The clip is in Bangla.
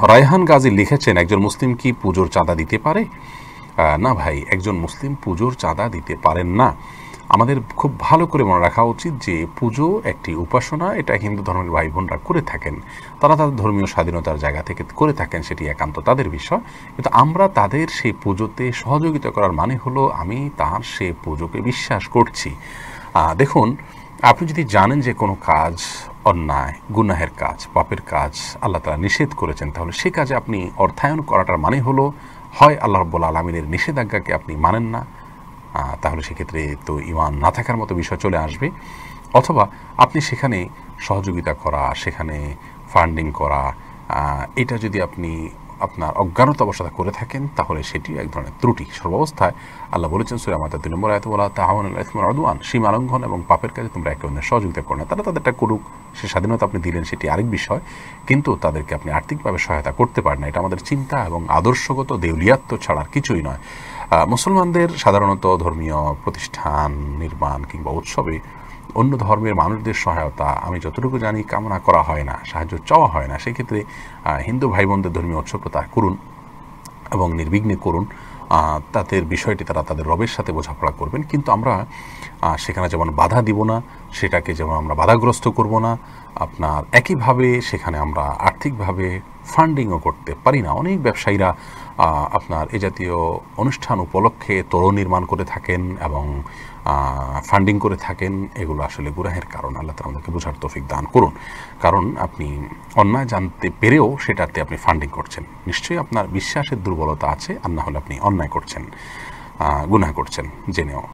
রায়হান গাজী লিখেছেন, একজন মুসলিম কি পুজোর চাঁদা দিতে পারে? না ভাই, একজন মুসলিম পুজোর চাঁদা দিতে পারেন না। আমাদের খুব ভালো করে মনে রাখা উচিত যে পুজো একটি উপাসনা, এটা হিন্দু ধর্মের ভাই বোনরা করে থাকেন, তারা তাদের ধর্মীয় স্বাধীনতার জায়গা থেকে করে থাকেন, সেটি একান্ত তাদের বিষয়। কিন্তু আমরা তাদের সেই পুজোতে সহযোগিতা করার মানে হলো আমি তার সে পুজোকে বিশ্বাস করছি। দেখুন, আপনি যদি জানেন যে কোনো কাজ অন্যায়, গুনাহের কাজ, পাপের কাজ আল্লাহ তাআলা নিষেধ করেছেন, তাহলে সে কাজে আপনি অর্থায়ন করাটার মানে হলো হয় আল্লাহ রাব্বুল আলামিনের নিষেধাজ্ঞাকে আপনি মানেন না, তাহলে সেক্ষেত্রে তো ঈমান না থাকার মতো বিষয় চলে আসবে, অথবা আপনি সেখানে সহযোগিতা করা, সেখানে ফান্ডিং করা, এটা যদি আপনি আপনার অজ্ঞানতা অবস্থায় করে থাকেন তাহলে সেটিও এক ধরনের ত্রুটি। সর্বাবস্থায় আল্লাহ বলেছেন সূরা মাতা ২ নম্বর আয়াতে, ওয়ালা তাআওয়ানুল আলাল ইসমি ওয়াল উদওয়ান, সীমা লঙ্ঘন এবং পাপের কাজে তোমরা একে অন্যের সহযোগিতা করো না। তারা তাদেরটা করুক, সে স্বাধীনতা আপনি দিলেন, সেটি আরেক বিষয়, কিন্তু তাদেরকে আপনি আর্থিকভাবে সহায়তা করতে পারেন না। এটা আমাদের চিন্তা এবং আদর্শগত দেউলিয়াত্ব ছাড়ার কিছুই নয়। মুসলমানদের সাধারণত ধর্মীয় প্রতিষ্ঠান নির্মাণ কিংবা উৎসবে অন্য ধর্মের মানুষদের সহায়তা আমি যতটুকু জানি কামনা করা হয় না, সাহায্য চাওয়া হয় না। সেক্ষেত্রে হিন্দু ভাই বোনদের ধর্মীয় উৎসবটা করুন এবং নির্বিঘ্নে করুন, তাদের বিষয়টি তারা তাদের রবের সাথে বোঝাপড়া করবেন। কিন্তু আমরা সেখানে যেমন বাধা দিব না, সেটাকে যেমন আমরা বাধাগ্রস্ত করব না, আপনার একইভাবে সেখানে আমরা আর্থিকভাবে ফান্ডিংও করতে পারি না। অনেক ব্যবসায়ীরা আপনার এ জাতীয় অনুষ্ঠান উপলক্ষে তোরণ নির্মাণ করে থাকেন এবং ফান্ডিং করে থাকেন। এগুলো আসলে গুনাহের কারণ। আল্লাহ তাআলা আমাদেরকে বোঝার তৌফিক দান করুন। কারণ আপনি অন্যায় জানতে পেরেও সেটাতে আপনি ফান্ডিং করছেন, নিশ্চয়ই আপনার বিশ্বাসের দুর্বলতা আছে, আর না হলে আপনি অন্যায় করছেন, গুনাহ করছেন জেনেও।